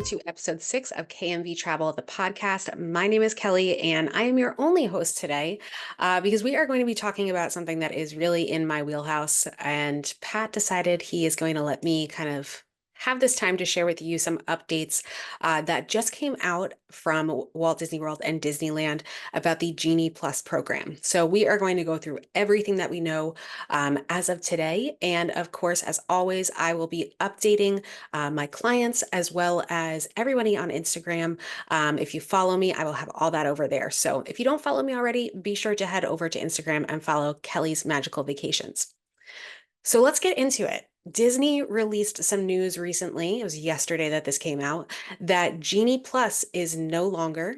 to episode 6 of KMV Travel, the podcast. My name is Kelly, and I am your only host today because we are going to be talking about something that is really in my wheelhouse. And Pat decided he is going to let me kind of have this time to share with you some updates that just came out from Walt Disney World and Disneyland about the Genie Plus program. So we are going to go through everything that we know as of today. And of course, as always, I will be updating my clients as well as everybody on Instagram. If you follow me, I will have all that over there. So if you don't follow me already, be sure to head over to Instagram and follow Kelly's Magical Vacations. So let's get into it. Disney released some news recently. It was yesterday that this came out that Genie Plus is no longer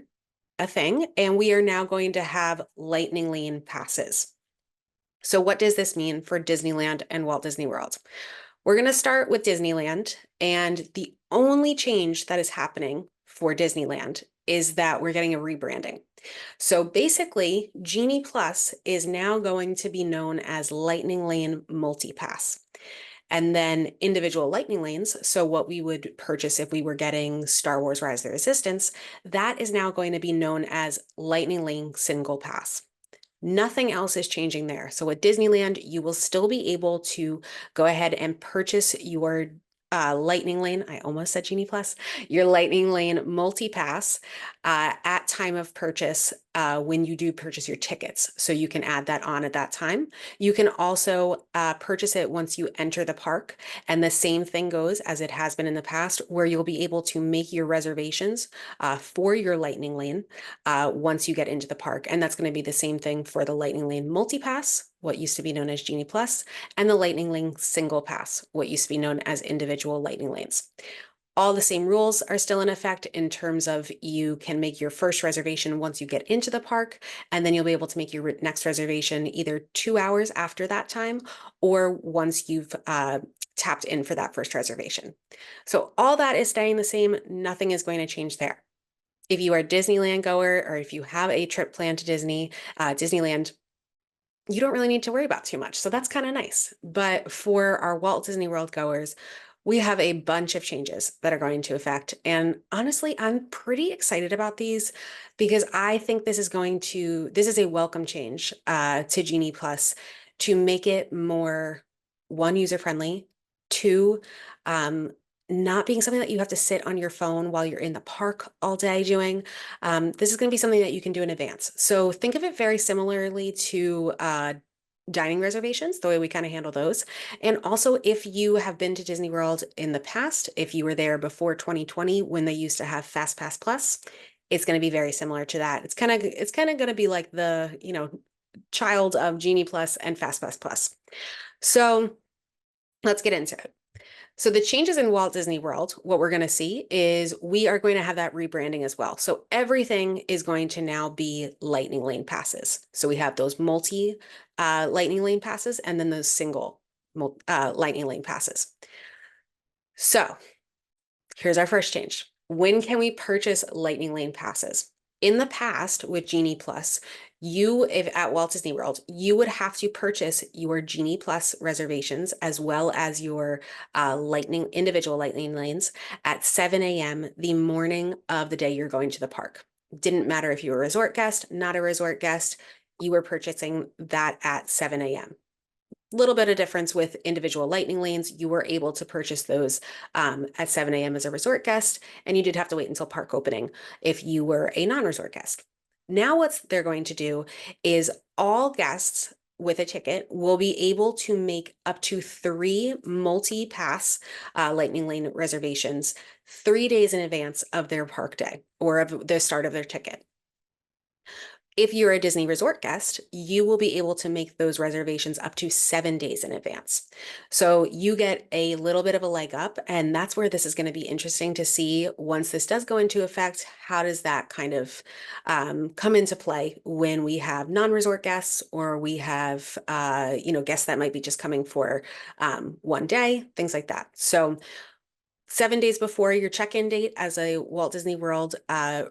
a thing, and we are now going to have Lightning Lane passes. So what does this mean for Disneyland and Walt Disney World? We're going to start with Disneyland, and the only change that is happening for Disneyland is that we're getting a rebranding. So basically, Genie Plus is now going to be known as Lightning Lane Multipass. And then individual Lightning Lanes, so what we would purchase if we were getting Star Wars Rise of the Resistance, that is now going to be known as Lightning Lane Single Pass. Nothing else is changing there. So at Disneyland, you will still be able to go ahead and purchase your Lightning Lane. I almost said Genie Plus, your Lightning Lane multi-pass at time of purchase when you do purchase your tickets. So you can add that on at that time. You can also purchase it once you enter the park. And the same thing goes as it has been in the past, where you'll be able to make your reservations for your Lightning Lane once you get into the park. And that's going to be the same thing for the Lightning Lane multi-pass, what used to be known as Genie Plus, and the Lightning Lane single pass, what used to be known as individual Lightning Lanes. All the same rules are still in effect in terms of you can make your first reservation once you get into the park, and then you'll be able to make your next reservation either 2 hours after that time or once you've tapped in for that first reservation. So all that is staying the same. Nothing is going to change there. If you are a Disneyland goer or if you have a trip planned to Disneyland, you don't really need to worry about too much. So that's kind of nice. But for our Walt Disney World goers, we have a bunch of changes that are going to affect. And honestly, I'm pretty excited about these because I think this is a welcome change to Genie Plus to make it more, one, user-friendly, two, not being something that you have to sit on your phone while you're in the park all day doing. This is going to be something that you can do in advance. So think of it very similarly to dining reservations, the way we kind of handle those. And also, if you have been to Disney World in the past, if you were there before 2020 when they used to have Fast Pass Plus, it's going to be very similar to that. It's kind of going to be like the, child of Genie Plus and Fast Pass Plus. So let's get into it. So the changes in Walt Disney World, what we're going to see is we are going to have that rebranding as well. So everything is going to now be Lightning Lane passes. So we have those multi Lightning Lane passes and then those single Lightning Lane passes. So here's our first change. When can we purchase Lightning Lane passes? In the past with Genie Plus, if at Walt Disney World, you would have to purchase your Genie Plus reservations as well as your individual Lightning Lanes at 7 a.m. the morning of the day you're going to the park. Didn't matter if you were a resort guest, not a resort guest, you were purchasing that at 7 a.m. Little bit of difference with individual Lightning Lanes. You were able to purchase those at 7 a.m. as a resort guest, and you did have to wait until park opening if you were a non-resort guest. Now what they're going to do is all guests with a ticket will be able to make up to 3 multi-pass Lightning Lane reservations 3 days in advance of their park day or of the start of their ticket. If you're a Disney Resort guest, you will be able to make those reservations up to 7 days in advance. So you get a little bit of a leg up, and that's where this is going to be interesting to see once this does go into effect. How does that kind of come into play when we have non-resort guests or we have, guests that might be just coming for one day, things like that. So 7 days before your check-in date as a Walt Disney World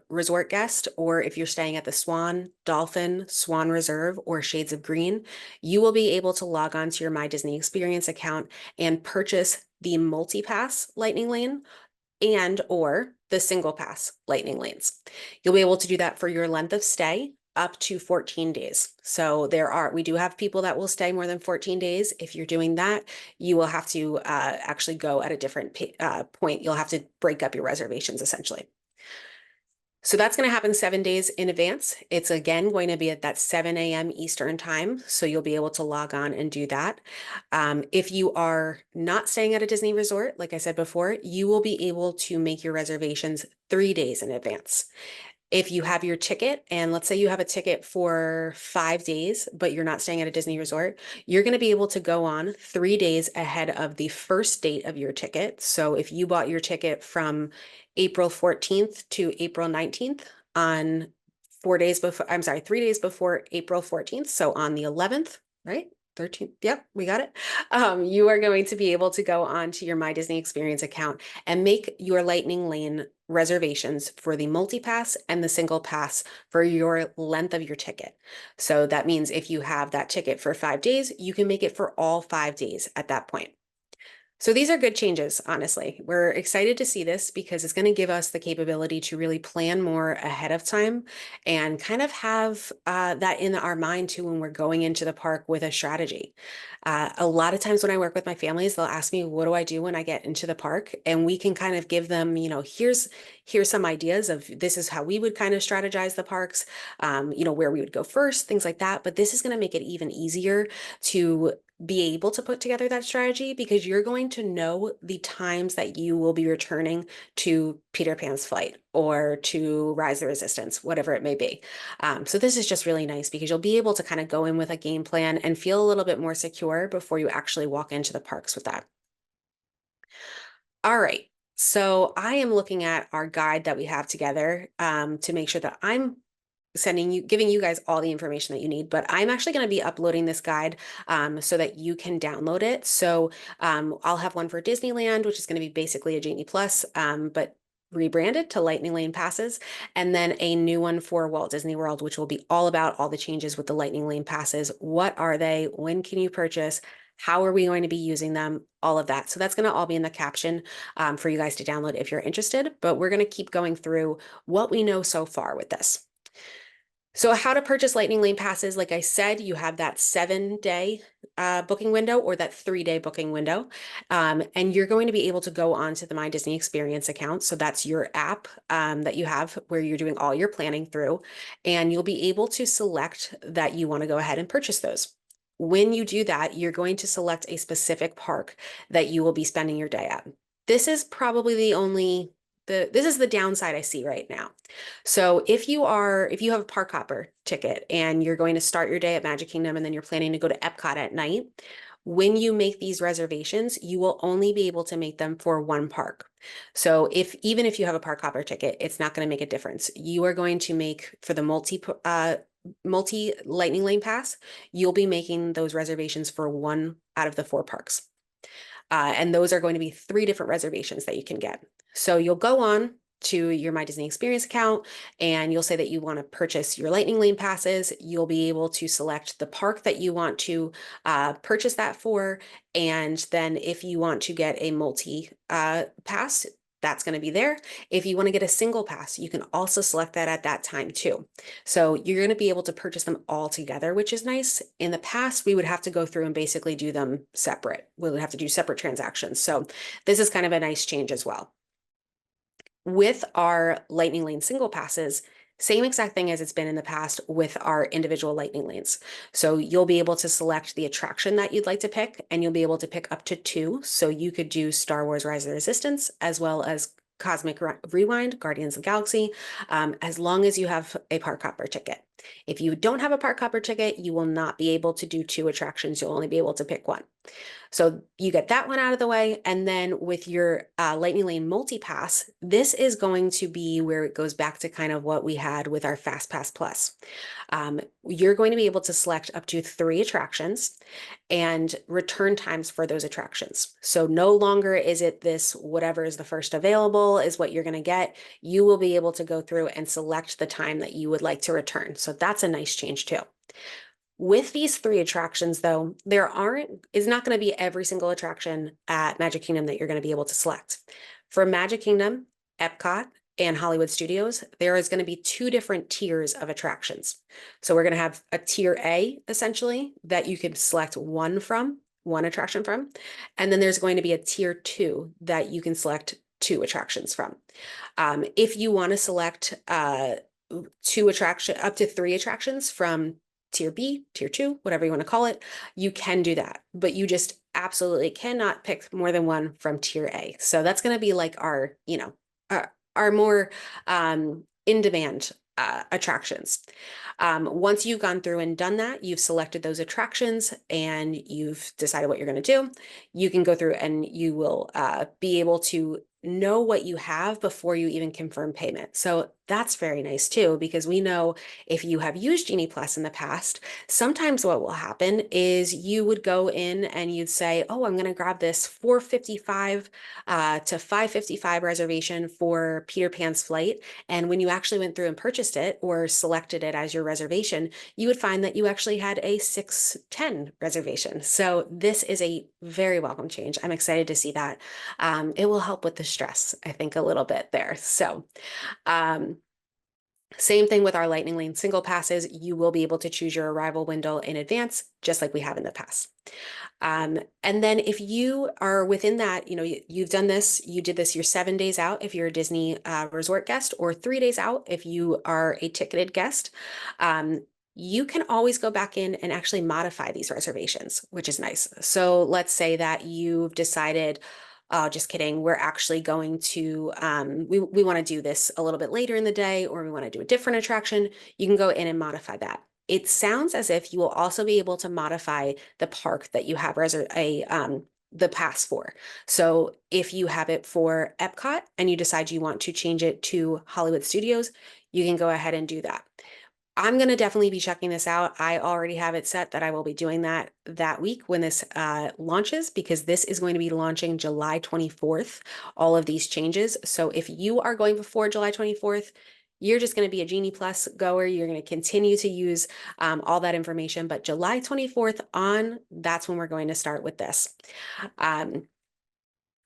resort guest, or if you're staying at the Swan, Dolphin, Swan Reserve, or Shades of Green, you will be able to log on to your My Disney Experience account and purchase the multi-pass Lightning Lane and or the single pass lightning lanes. You'll be able to do that for your length of stay up to 14 days. So we do have people that will stay more than 14 days. If you're doing that, you will have to actually go at a different point. You'll have to break up your reservations essentially. So that's going to happen 7 days in advance. It's again going to be at that 7 a.m. Eastern time. So you'll be able to log on and do that. If you are not staying at a Disney resort, like I said before, you will be able to make your reservations 3 days in advance. If you have your ticket, and let's say you have a ticket for 5 days, but you're not staying at a Disney resort, you're going to be able to go on 3 days ahead of the first date of your ticket. So if you bought your ticket from April 14th to April 19th on 4 days before, I'm sorry, 3 days before April 14th. So on the 11th, right? 13th. Yep, we got it. You are going to be able to go on to your My Disney Experience account and make your Lightning Lane reservations for the multi-pass and the single pass for your length of your ticket. So that means if you have that ticket for 5 days, you can make it for all 5 days at that point. So these are good changes, honestly. We're excited to see this because it's going to give us the capability to really plan more ahead of time and kind of have that in our mind too when we're going into the park with a strategy. A lot of times when I work with my families, they'll ask me, what do I do when I get into the park? And we can kind of give them, here's some ideas of this is how we would kind of strategize the parks, where we would go first, things like that. But this is going to make it even easier to be able to put together that strategy because you're going to know the times that you will be returning to Peter Pan's flight or to Rise the Resistance, whatever it may be. So this is just really nice because you'll be able to kind of go in with a game plan and feel a little bit more secure before you actually walk into the parks with that. All right. So I am looking at our guide that we have together to make sure that I'm giving you guys all the information that you need, but I'm actually going to be uploading this guide so that you can download it. So I'll have one for Disneyland, which is going to be basically a Genie Plus, but rebranded to Lightning Lane passes, and then a new one for Walt Disney World, which will be all about all the changes with the Lightning Lane passes. What are they? When can you purchase? How are we going to be using them? All of that. So that's going to all be in the caption for you guys to download if you're interested, but we're going to keep going through what we know so far with this. So how to purchase Lightning Lane passes, like I said, you have that 7-day booking window or that 3-day booking window. And you're going to be able to go onto the My Disney Experience account. So that's your app that you have where you're doing all your planning through. And you'll be able to select that you want to go ahead and purchase those. When you do that, you're going to select a specific park that you will be spending your day at. This is probably this is the downside I see right now. So if you have a park hopper ticket and you're going to start your day at Magic Kingdom and then you're planning to go to Epcot at night, when you make these reservations, you will only be able to make them for one park. So even if you have a park hopper ticket, it's not going to make a difference. You are going to make for the multi Lightning Lane pass, you'll be making those reservations for one out of the 4 parks. And those are going to be 3 different reservations that you can get. So you'll go on to your My Disney Experience account and you'll say that you want to purchase your Lightning Lane passes. You'll be able to select the park that you want to purchase that for. And then if you want to get a multi pass, that's going to be there. If you want to get a single pass, you can also select that at that time too. So you're going to be able to purchase them all together, which is nice. In the past, we would have to go through and basically do them separate. We would have to do separate transactions. So this is kind of a nice change as well. With our Lightning Lane single passes, same exact thing as it's been in the past with our individual Lightning Lanes. So you'll be able to select the attraction that you'd like to pick, and you'll be able to pick up to 2. So you could do Star Wars Rise of the Resistance as well as Cosmic Rewind, Guardians of the Galaxy, as long as you have a park hopper ticket. If you don't have a park hopper ticket, you will not be able to do 2 attractions. You'll only be able to pick one. So you get that one out of the way. And then with your Lightning Lane multi-pass, this is going to be where it goes back to kind of what we had with our Fast Pass Plus. You're going to be able to select up to 3 attractions and return times for those attractions. So no longer is it this whatever is the first available is what you're going to get. You will be able to go through and select the time that you would like to return. So that's a nice change too. With these 3 attractions, though, is not going to be every single attraction at Magic Kingdom that you're going to be able to select. For Magic Kingdom, Epcot, and Hollywood Studios, there is going to be two different tiers of attractions. So we're going to have a tier A, essentially, that you can select one attraction from. And then there's going to be a tier 2 that you can select two attractions from. If you want to select up to three attractions from tier B, tier 2, whatever you want to call it, you can do that, but you just absolutely cannot pick more than one from tier A. So that's going to be like our, our more in demand attractions. Once you've gone through and done that, you've selected those attractions and you've decided what you're going to do, you can go through and you will be able to know what you have before you even confirm payment. So that's very nice too, because we know if you have used Genie Plus in the past, sometimes what will happen is you would go in and you'd say, oh, I'm going to grab this 455 to 555 reservation for Peter Pan's flight. And when you actually went through and purchased it or selected it as your reservation, you would find that you actually had a 610 reservation. So this is a very welcome change. I'm excited to see that. It will help with the stress, I think, a little bit there. So same thing with our Lightning Lane single passes. You will be able to choose your arrival window in advance, just like we have in the past. And then if you are within that, you've done this, you did this, you're 7 days out if you're a Disney resort guest, or 3 days out if you are a ticketed guest, you can always go back in and actually modify these reservations, which is nice. So let's say that you've decided, oh, just kidding, we're actually going to, we want to do this a little bit later in the day, or we want to do a different attraction. You can go in and modify that. It sounds as if you will also be able to modify the park that you have the pass for. So if you have it for Epcot and you decide you want to change it to Hollywood Studios, you can go ahead and do that. I'm going to definitely be checking this out. I already have it set that I will be doing that week when this launches, because this is going to be launching July 24th, all of these changes. So if you are going before July 24th, you're just going to be a Genie Plus goer. You're going to continue to use all that information. But July 24th on, that's when we're going to start with this.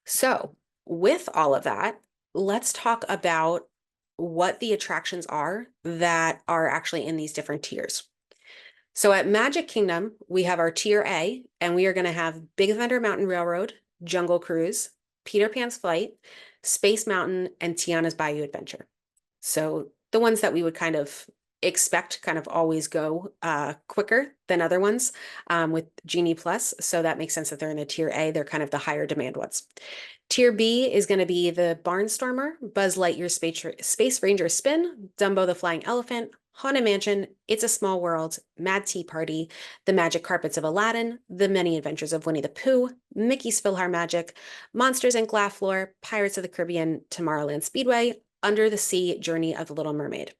So with all of that, let's talk about what the attractions are that are actually in these different tiers. So at Magic Kingdom, we have our tier A, and we are going to have Big Thunder Mountain Railroad, Jungle Cruise, Peter Pan's Flight, Space Mountain, and Tiana's Bayou Adventure. So the ones that we would kind of expect kind of always go quicker than other ones with Genie Plus. So that makes sense that they're in the tier A. They're kind of the higher demand ones. Tier B is going to be the Barnstormer, Buzz Lightyear Space Ranger Spin, Dumbo the Flying Elephant, Haunted Mansion, It's a Small World, Mad Tea Party, The Magic Carpets of Aladdin, The Many Adventures of Winnie the Pooh, Mickey's PhilharMagic, Monsters Inc. Laugh Floor, Pirates of the Caribbean, Tomorrowland Speedway, Under the Sea Journey of the Little Mermaid.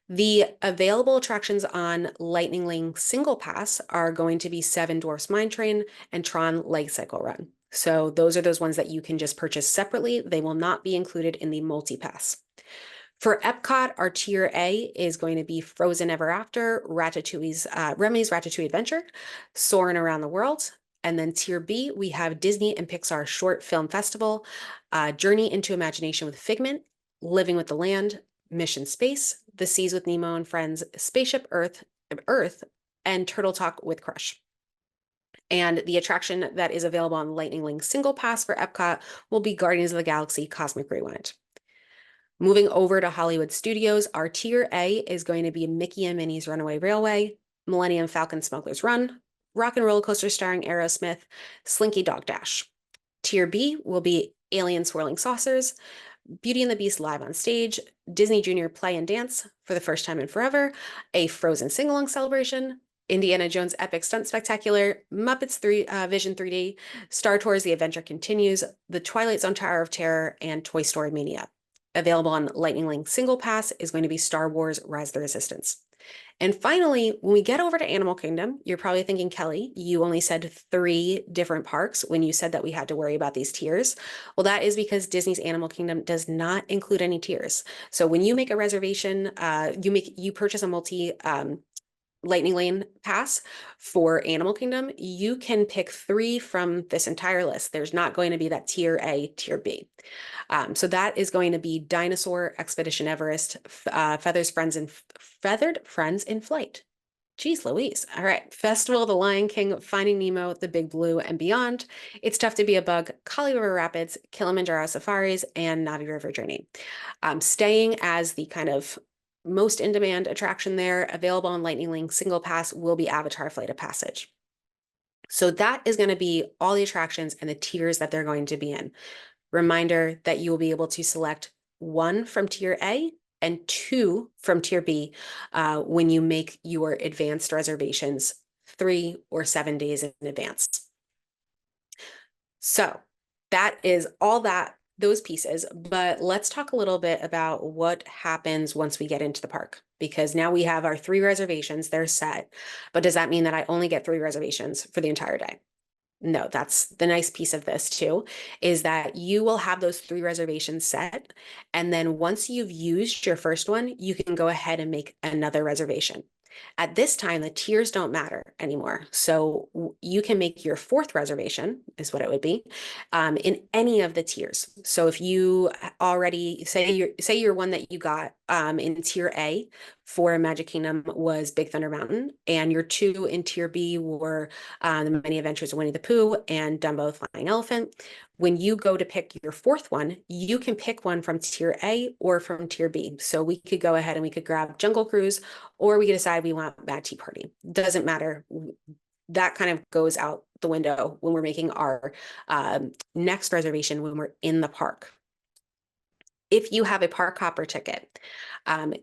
The available attractions on Lightning Lane Single Pass are going to be Seven Dwarfs Mine Train and Tron Light Cycle Run. So those are those ones that you can just purchase separately. They will not be included in the multi-pass. For Epcot, our tier A is going to be Frozen Ever After, Remy's Ratatouille Adventure, Soarin' Around the World. And then tier B, we have Disney and Pixar Short Film Festival, Journey into Imagination with Figment, Living with the Land, Mission Space, The Seas with Nemo and Friends, Spaceship Earth, and Turtle Talk with Crush. And the attraction that is available on Lightning Link Single Pass for Epcot will be Guardians of the Galaxy Cosmic Rewind. Moving over to Hollywood Studios, our tier A is going to be Mickey and Minnie's Runaway Railway, Millennium Falcon Smuggler's Run, Rock and Roller Coaster starring Aerosmith, Slinky Dog Dash. Tier B will be Alien Swirling Saucers, Beauty and the Beast Live on Stage, Disney Junior Play and Dance for the First Time in Forever, a Frozen Sing-Along Celebration, Indiana Jones Epic Stunt Spectacular, Muppets Vision 3D, Star Tours The Adventure Continues, The Twilight Zone Tower of Terror, and Toy Story Mania. Available on Lightning Link Single Pass is going to be Star Wars Rise of the Resistance. And finally, when we get over to Animal Kingdom, you're probably thinking, Kelly, you only said 3 different parks when you said that we had to worry about these tiers. Well, that is because Disney's Animal Kingdom does not include any tiers. So when you make a reservation, you purchase a Lightning Lane pass for Animal Kingdom, you can pick 3 from this entire list. There's not going to be that tier A, tier B. So that is going to be Dinosaur, Expedition Everest, Feathered Friends in Flight. Geez Louise. All right. Festival of the Lion King, Finding Nemo, The Big Blue, and Beyond. It's Tough to Be a Bug, Kali River Rapids, Kilimanjaro Safaris, and Navi River Journey. Staying as the kind of most in-demand attraction there, available on Lightning Lane Single Pass, will be Avatar Flight of Passage. So that is going to be all the attractions and the tiers that they're going to be in. Reminder that you will be able to select 1 from tier A and 2 from tier B when you make your advanced reservations 3 or 7 days in advance. So that is all those pieces, but let's talk a little bit about what happens once we get into the park, because now we have our 3 reservations, they're set. But does that mean that I only get 3 reservations for the entire day? No, that's the nice piece of this too, is that you will have those 3 reservations set. And then once you've used your first one, you can go ahead and make another reservation. At this time, the tiers don't matter anymore. So you can make your 4th reservation, is what it would be, in any of the tiers. So if you already say your one that you got in tier A for Magic Kingdom was Big Thunder Mountain, and your 2 in tier B were The Many Adventures of Winnie the Pooh and Dumbo the Flying Elephant. When you go to pick your 4th one, you can pick one from tier A or from tier B. So we could go ahead and we could grab Jungle Cruise, or we could decide we want Mad Tea Party. Doesn't matter. That kind of goes out the window when we're making our next reservation when we're in the park. If you have a park hopper ticket,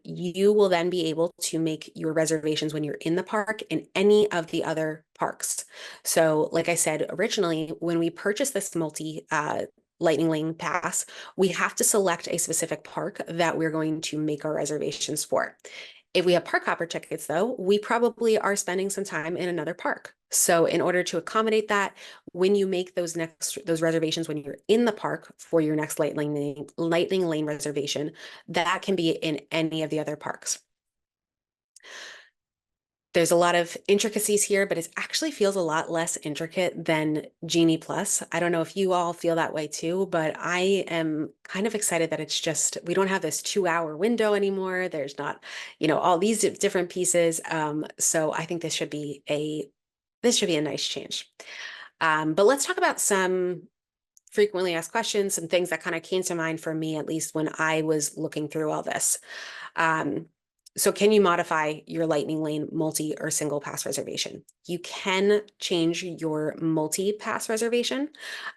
you will then be able to make your reservations when you're in the park in any of the other parks. So like I said, originally, when we purchased this Lightning Lane pass, we have to select a specific park that we're going to make our reservations for. If we have park hopper tickets, though, we probably are spending some time in another park. So in order to accommodate that, when you make those reservations when you're in the park for your next Lightning Lane reservation, that can be in any of the other parks. There's a lot of intricacies here, but it actually feels a lot less intricate than Genie Plus. I don't know if you all feel that way too, but I am kind of excited that it's just, we don't have this 2-hour window anymore. There's not, all these different pieces. So I think this should be a nice change. But let's talk about some frequently asked questions, some things that kind of came to mind for me, at least when I was looking through all this. So can you modify your Lightning Lane multi or single pass reservation? You can change your multi-pass reservation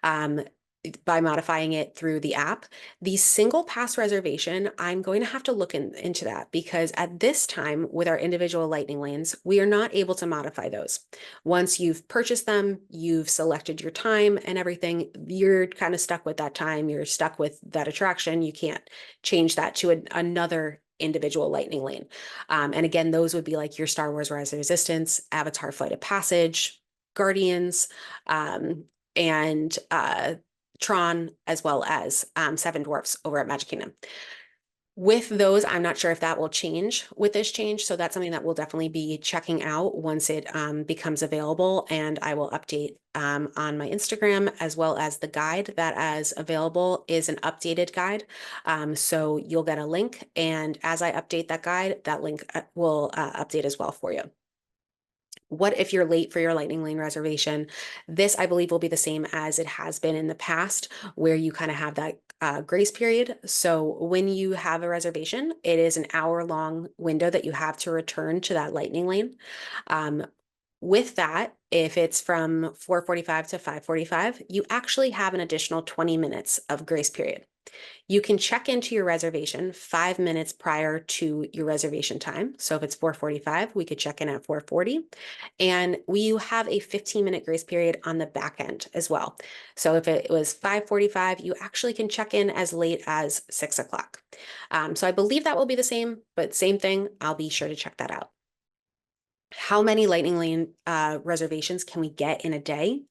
by modifying it through the app. The single pass reservation, I'm going to have to look into that, because at this time with our individual Lightning Lanes, we are not able to modify those. Once you've purchased them, you've selected your time and everything, you're kind of stuck with that time, you're stuck with that attraction. You can't change that to another individual Lightning Lane. And again, those would be like your Star Wars Rise of Resistance, Avatar Flight of Passage, Guardians, and Tron, as well as Seven Dwarfs over at Magic Kingdom. With those, I'm not sure if that will change with this change. So that's something that we'll definitely be checking out once it becomes available. And I will update on my Instagram, as well as the guide that is available is an updated guide. So you'll get a link. And as I update that guide, that link will update as well for you. What if you're late for your Lightning Lane reservation? This, I believe, will be the same as it has been in the past, where you kind of have that grace period. So when you have a reservation, it is an hour-long window that you have to return to that Lightning Lane. With that, if it's from 4:45 to 5:45, you actually have an additional 20 minutes of grace period. You can check into your reservation 5 minutes prior to your reservation time. So if it's 4:45, we could check in at 4:40. And we have a 15-minute grace period on the back end as well. So if it was 5:45, you actually can check in as late as 6 o'clock. So I believe that will be the same, but same thing, I'll be sure to check that out. How many Lightning Lane reservations can we get in a day?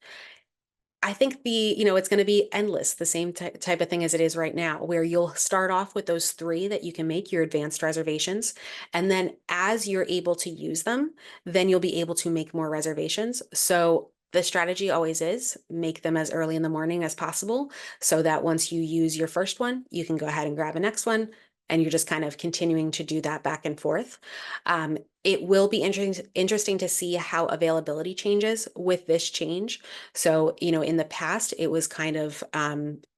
I think it's going to be endless, the same type of thing as it is right now, where you'll start off with those three that you can make your advanced reservations. And then as you're able to use them, then you'll be able to make more reservations. So the strategy always is make them as early in the morning as possible so that once you use your first one, you can go ahead and grab a next one. And you're just kind of continuing to do that back and forth. It will be interesting to see how availability changes with this change. So, in the past, it was kind of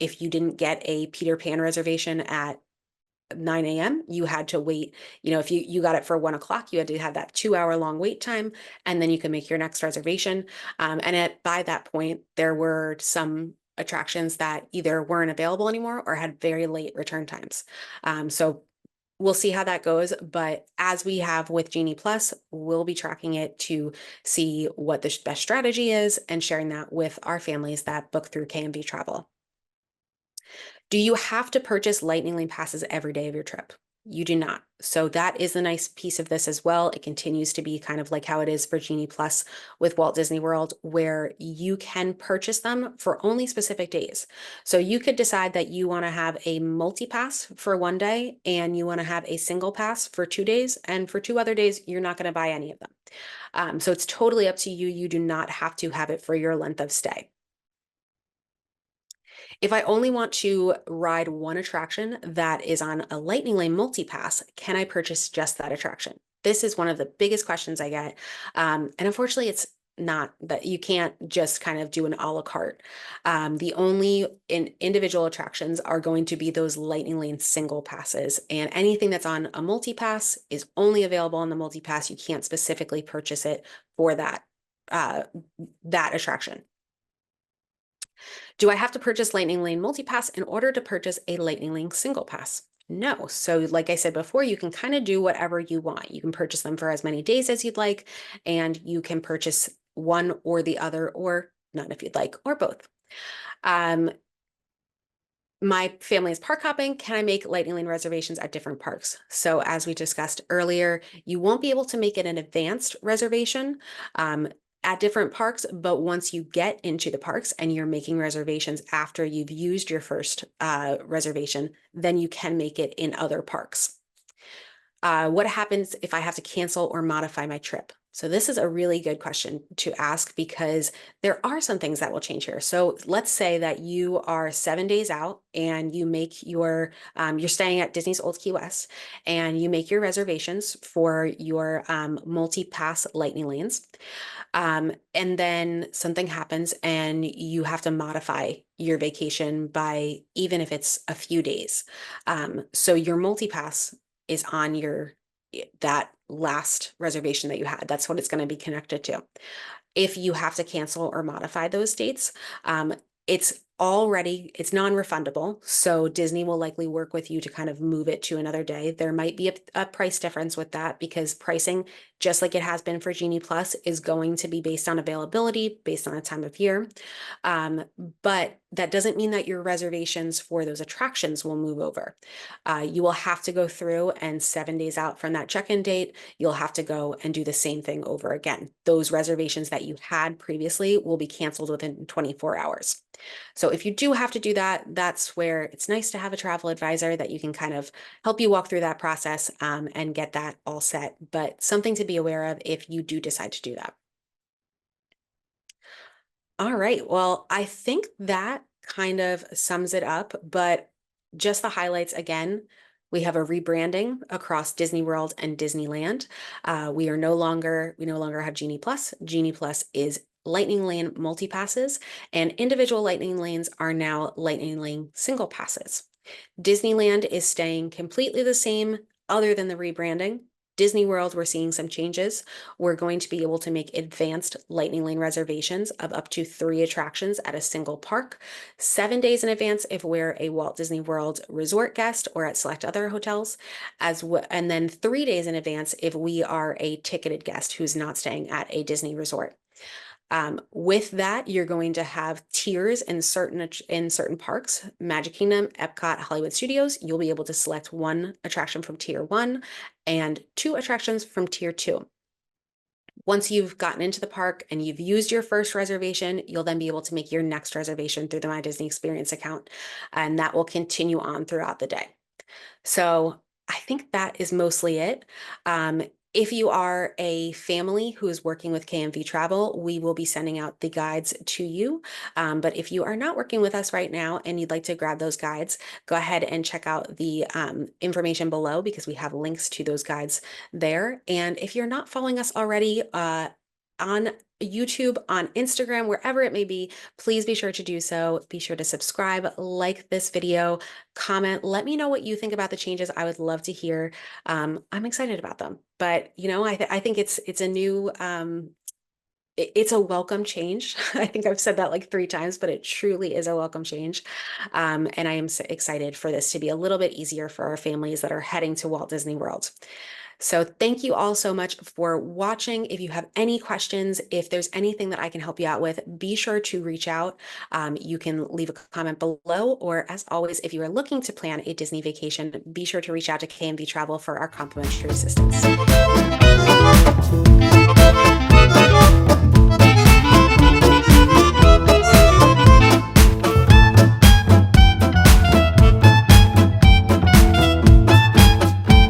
if you didn't get a Peter Pan reservation at 9 a.m., you had to wait. If you got it for 1 o'clock, you had to have that 2 hour long wait time, and then you can make your next reservation. By that point, there were some attractions that either weren't available anymore or had very late return times. So we'll see how that goes. But as we have with Genie Plus, we'll be tracking it to see what the best strategy is and sharing that with our families that book through KMV Travel. Do you have to purchase Lightning Lane passes every day of your trip? You do not. So that is the nice piece of this as well. It continues to be kind of like how it is for Genie Plus with Walt Disney World, where you can purchase them for only specific days. So you could decide that you want to have a multi-pass for one day and you want to have a single pass for 2 days. And for 2 other days, you're not going to buy any of them. So it's totally up to you. You do not have to have it for your length of stay. If I only want to ride one attraction that is on a Lightning Lane multi-pass, can I purchase just that attraction? This is one of the biggest questions I get. And unfortunately, it's not that you can't just kind of do an a la carte. The only individual attractions are going to be those Lightning Lane single passes, and anything that's on a multi-pass is only available on the multi-pass. You can't specifically purchase it for that attraction. Do I have to purchase Lightning Lane Multipass in order to purchase a Lightning Lane Single Pass? No. So like I said before, you can kind of do whatever you want. You can purchase them for as many days as you'd like, and you can purchase one or the other, or none if you'd like, or both. My family is park hopping. Can I make Lightning Lane reservations at different parks? So as we discussed earlier, you won't be able to make it an advanced reservation at different parks, but once you get into the parks and you're making reservations after you've used your first reservation, then you can make it in other parks. What happens if I have to cancel or modify my trip? So this is a really good question to ask because there are some things that will change here. So let's say that you are 7 days out and you make you're staying at Disney's Old Key West and you make your reservations for your multi-pass Lightning Lanes. And then something happens and you have to modify your vacation by even if it's a few days. So your multi-pass is on that last reservation that you had. That's what it's going to be connected to. If you have to cancel or modify those dates, it's non-refundable. So Disney will likely work with you to kind of move it to another day. There might be a price difference with that because pricing, just like it has been for Genie Plus, is going to be based on availability, based on the time of year. But that doesn't mean that your reservations for those attractions will move over. You will have to go through and 7 days out from that check-in date, you'll have to go and do the same thing over again. Those reservations that you had previously will be canceled within 24 hours. So if you do have to do that, that's where it's nice to have a travel advisor that you can kind of help you walk through that process and get that all set. But something to be aware of if you do decide to do that. All right. Well, I think that kind of sums it up, but just the highlights again. We have a rebranding across Disney World and Disneyland. We no longer have Genie Plus. Genie Plus is Lightning Lane multi-passes, and individual Lightning Lanes are now Lightning Lane single passes. Disneyland is staying completely the same other than the rebranding. Disney World, we're seeing some changes. We're going to be able to make advanced Lightning Lane reservations of up to 3 attractions at a single park, 7 days in advance if we're a Walt Disney World resort guest or at select other hotels, and then 3 days in advance if we are a ticketed guest who's not staying at a Disney resort. With that, you're going to have tiers in certain parks, Magic Kingdom, Epcot, Hollywood Studios. You'll be able to select 1 attraction from tier 1 and 2 attractions from tier 2. Once you've gotten into the park and you've used your first reservation, you'll then be able to make your next reservation through the My Disney Experience account, and that will continue on throughout the day. So I think that is mostly it. If you are a family who is working with KMV Travel, we will be sending out the guides to you. But if you are not working with us right now and you'd like to grab those guides, go ahead and check out the information below because we have links to those guides there. And if you're not following us already, on YouTube, on Instagram, wherever it may be, please be sure to do so. Be sure to subscribe, like this video, comment, let me know what you think about the changes. I would love to hear. I'm excited about them, but I think it's a new, it's a welcome change. I think I've said that like 3 times, but it truly is a welcome change. And I am so excited for this to be a little bit easier for our families that are heading to Walt Disney World. So thank you all so much for watching. If you have any questions, if there's anything that I can help you out with, be sure to reach out. You can leave a comment below, or as always, if you are looking to plan a Disney vacation, be sure to reach out to KMV Travel for our complimentary assistance.